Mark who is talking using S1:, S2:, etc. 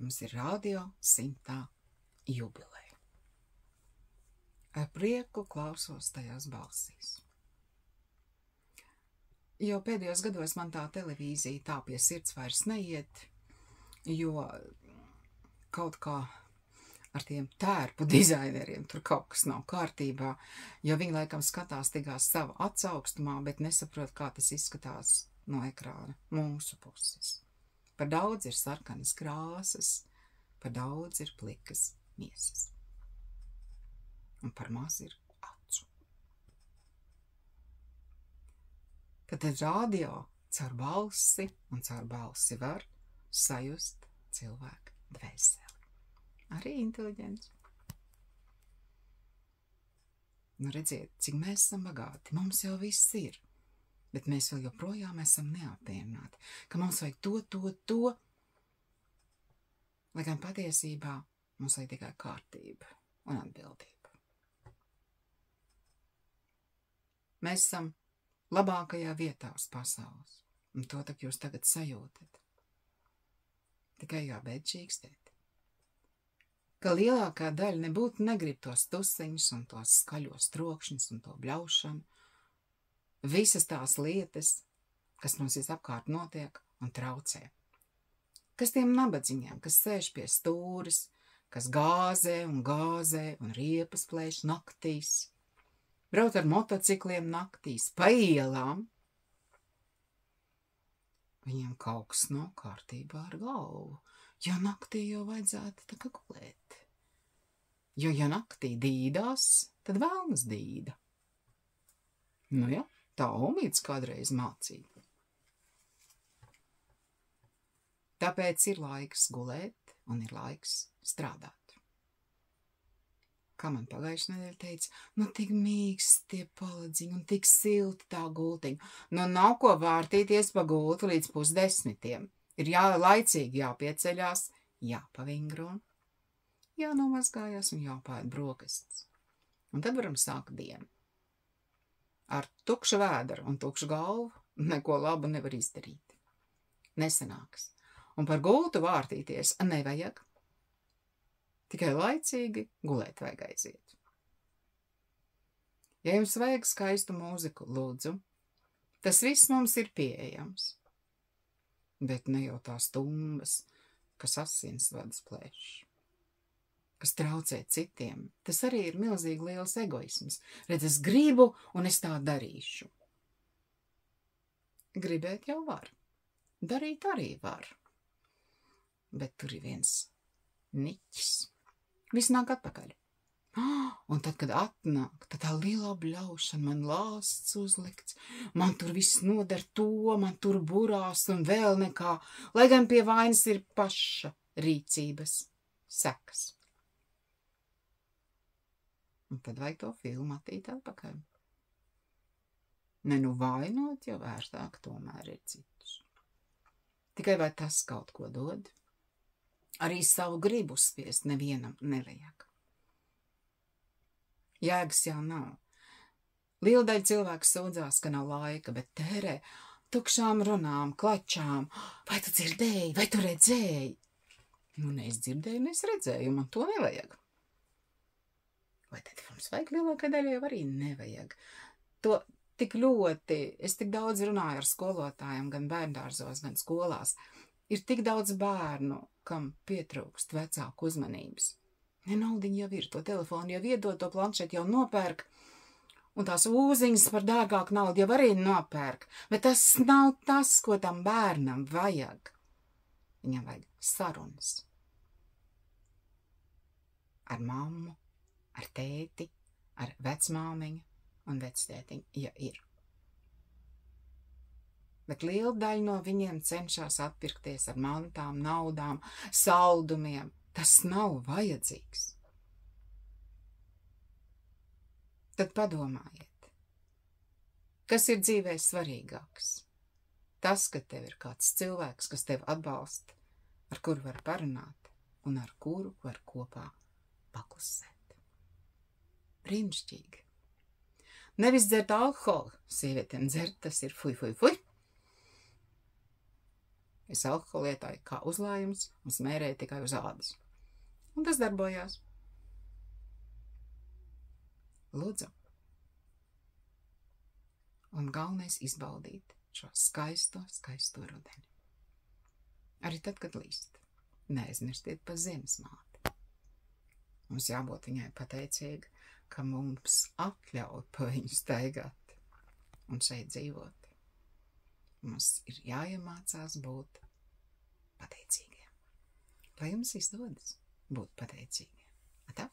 S1: Mums ir radio 100. jubileja. Ar prieku klausos tajās balsīs. Jo pēdējos gados man tā televīzija tā pie sirds vairs neiet, jo kaut kā ar tiem tērpu dizaineriem tur kaut kas nav kārtībā, jo viņi laikam skatās tikai sava atsaukstumā, bet nesaprot, kā tas izskatās no ekrāna mūsu puses. Par daudz ir sarkanas krāsas, par daudz ir plikas miesas. Un par maz ir acu. Kad radio caur balsi un caur balsi var sajust cilvēku dvēseli. Arī inteliģents. Nu redziet, cik mēs esam bagāti. Mums jau viss ir. Bet mēs vēl joprojām esam neapmierināti, ka mums vajag to. Lai gan patiesībā mums vajag tikai kārtība un atbildība. Mēs esam labākajā vietā uz pasaules, un to tak jūs tagad sajūtat. Tikai jābeidz čīkstēt. Ka lielākā daļa nebūtu negrib tos tusiņus un tos skaļos trokšņus un to bļaušanu, visas tās lietas, kas mums visapkārt notiek un traucē. Kas tiem nabadzīgiem, kas sēž pie stūres, kas gāzē un riepas plēš naktīs, brauc ar motocikliem naktīs, pa ielām. Viņiem kaut kas nav kārtībā ar galvu, jo naktī jau vajadzētu tā kā gulēt. Jo ja naktī dīdās, tad velnas dīda. Nu ja. Tā Omīts kādreiz mācīja. Tāpēc ir laiks gulēt un ir laiks strādāt. Kā man pagājušajā nedēļā teica, nu tik mīksti tie paladziņi un tik silti tā gultiņa. Nu nav ko vārtīties pa gultu līdz 9:30. Ir laicīgi jāpieceļās, jāpavingro, jānomazgājās un jāpāēd brokastis. Un tad varam sākt dienu. Ar tukšu vēderu un tukšu galvu neko labu nevar izdarīt. Nesanāks. Un par gultu vārtīties nevajag. Tikai laicīgi gulēt vajag aiziet. Ja jums vajag skaistu mūziku, lūdzu, tas viss mums ir pieejams. Bet ne jau tās tumbas, kas asinsvadas plēš, kas traucē citiem. Tas arī ir milzīgi liels egoisms. Redz, es gribu un es tā darīšu. Gribēt jau var. Darīt arī var. Bet tur ir viens niķis. Viss nāk atpakaļ. Un tad, kad atnāk, tad tā lielā bļaušana, man lāsts uzlikts, man tur viss noder to, man tur burās un vēl nekā, lai gan pie vainas ir paša rīcības sekas. Un tad vajag to filmu attīt atpakaļ. Ne nu vainot, jo vērtāk tomēr ir citus. Tikai vai tas kaut ko dod? Arī savu gribu spiest nevienam nevajag. Jēgas jau nav. Liela daļa cilvēku sūdzās, ka nav laika, bet tērē tukšām runām, klačām. Vai tu dzirdēji, vai tu redzēji? Nu, ne es dzirdēju, ne es redzēju, man to nevajag. Vai tad mums vajag lielākai daļai jau arī nevajag. To tik ļoti, es tik daudz runāju ar skolotājiem, gan bērndārzos, gan skolās. Ir tik daudz bērnu, kam pietrūkst vecāku uzmanības. Ne naudiņa jau ir, to telefonu jau iedod, to planšeti jau nopērk, un tās ūziņas par dārgāku naudu jau arī nopērk. Bet tas nav tas, ko tam bērnam vajag. Viņam vajag sarunas. Ar mammu, ar tēti, ar vecmāmiņu un vectētiņu, ja ir. Bet liela daļa no viņiem cenšas atpirkties ar mantām, naudām, saldumiem. Tas nav vajadzīgs. Tad padomājiet, kas ir dzīvē svarīgāks? Tas, ka tev ir kāds cilvēks, kas tevi atbalsta, ar kuru var parunāt un ar kuru var kopā paklusēt. Brīnišķīgi. Nevis dzert alkoholu, sievietēm dzert, tas ir fuj. Es alkoholu lietoju kā uzlājums un smērēju tikai uz ādas. Un tas darbojās. Lūdzu. Un galvenais izbaudīt šo skaisto rudeni. Arī tad, kad līst. Neaizmirstiet par Ziemas māti. Mums jābūt viņai pateicīga, ka mums atļauj pa viņu staigāt un šeit dzīvot. Mums ir jāiemācās būt pateicīgiem. Lai jums izdodas būt pateicīgiem. Atā?